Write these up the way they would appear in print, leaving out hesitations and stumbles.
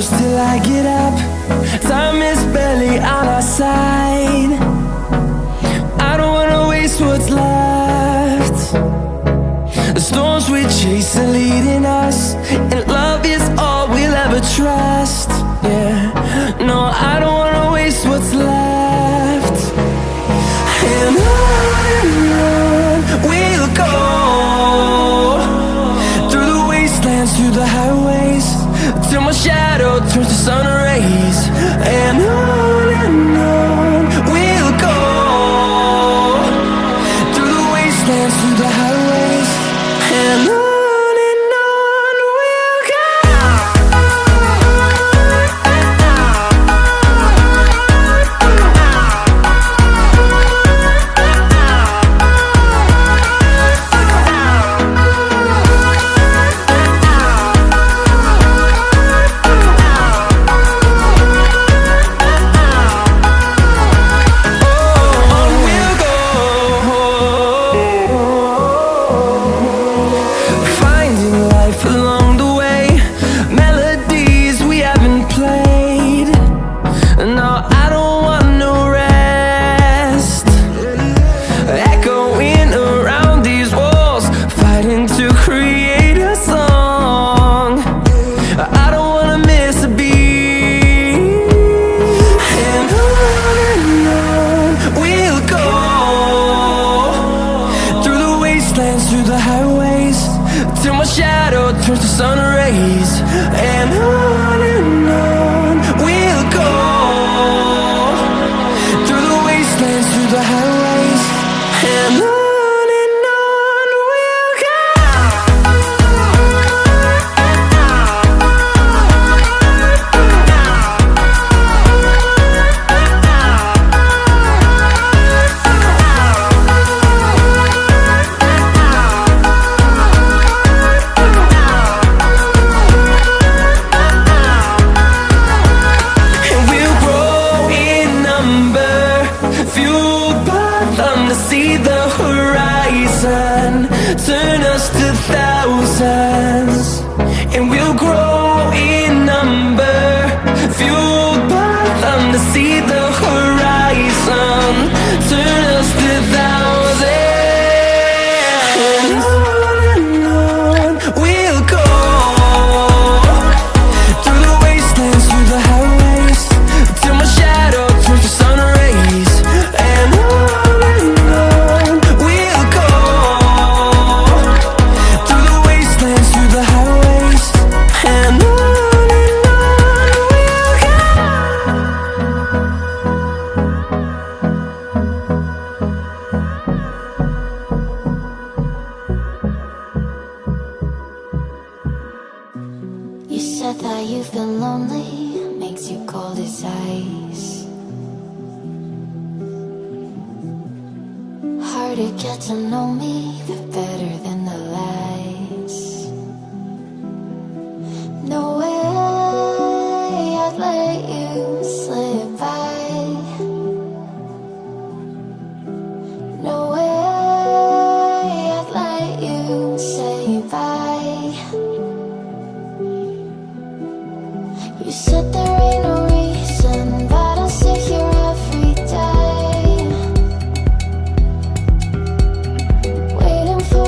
close till I get up. Time is barely on our side. I don't wanna waste what's left. The storms we chase are leading us, and love is all we'll ever trust. Yeah, no, I don't wanna waste what's left. And on we'll go, through the wastelands, through the highways, till my shadow turns to sun rays. And on we'll go, through the wastelands, through the highways, and on we'll go. Through the highways, till my shadow turns to sun rays. And on we'll go, through the wastelands, through the highways, and on we'll go. See the horizon, turn us to thousands, and we'll grow in number, fueled by them to see the horizon, turn us to thousands. And on we'll go, through the wastelands, through the highways, till my shadow turns to sun rays. And you said that you've been lonely, makes you cold as ice. Hard to get to know me, but better than the lights. No way I'd let you slip by. No way I'd let you say bye. You said there ain't no reason, but I'll sit here every day, waiting for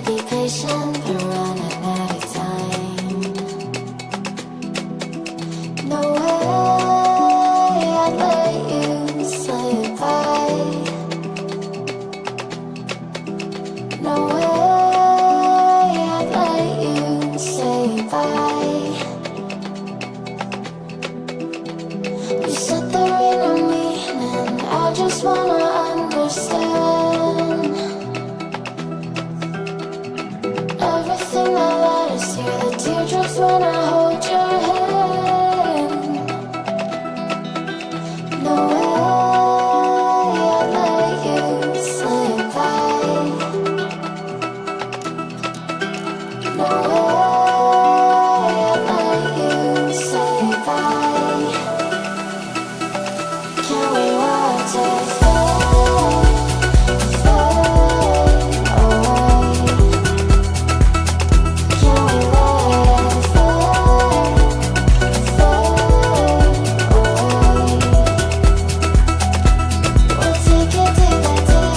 be patient, we're running out of time. No way I'd let you slip by. No way I'd let you say bye. You said there ain't no meaning, I just wanna understand everything that led us here, the teardrops when I hold your hand. No way I'd let you slip by. No way I'd let you say bye. Can we watch it fade, fade away? Can we let it fade, fade away? We'll take it day by day.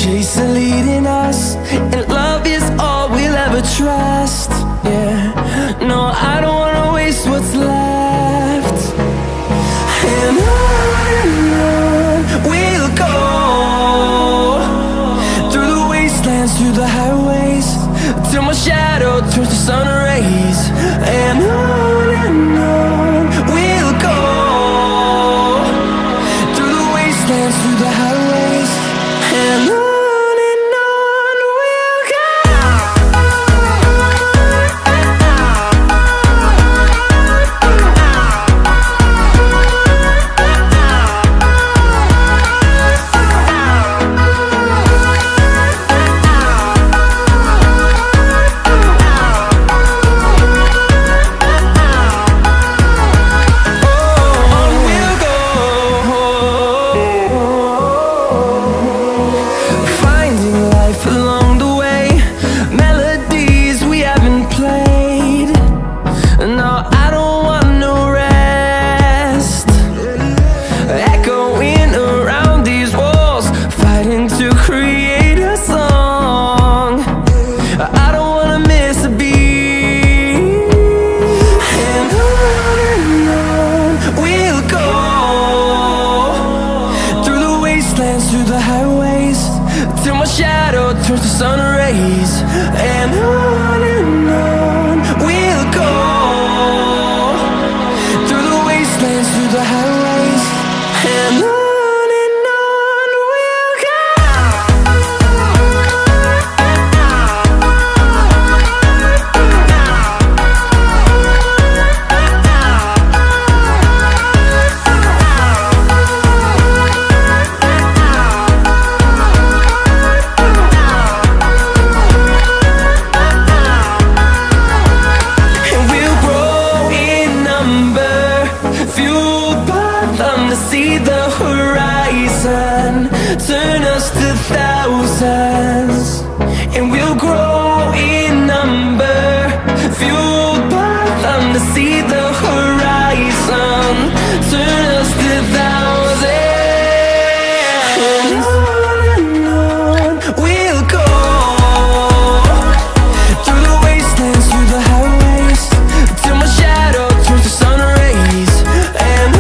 chasing, leading us, and love is all we'll ever trust. Yeah, no, I don't wanna waste what's left. And on we'll go, through the wastelands, through the highways, till my shadow turns to sun rays. And on we'll go, through the wastelands, through the highways, and on we'll go. Through the highways, till my shadow turns to sun rays. And on we'll go, through the wastelands, through the highways, and on we'll go. See the horizon turn us to thousands, and we'll grow in number, fueled by them to see the horizon turn us to thousands. And on we'll go, through the wastelands, through the highways, till my shadow turns to sun rays. And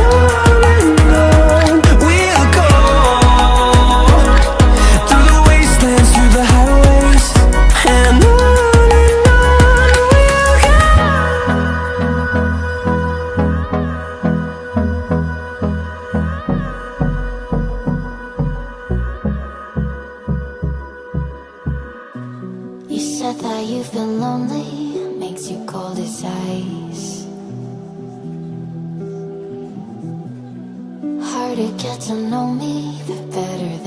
you said that you've been lonely, makes you cold as ice. Hard to get to know me, the better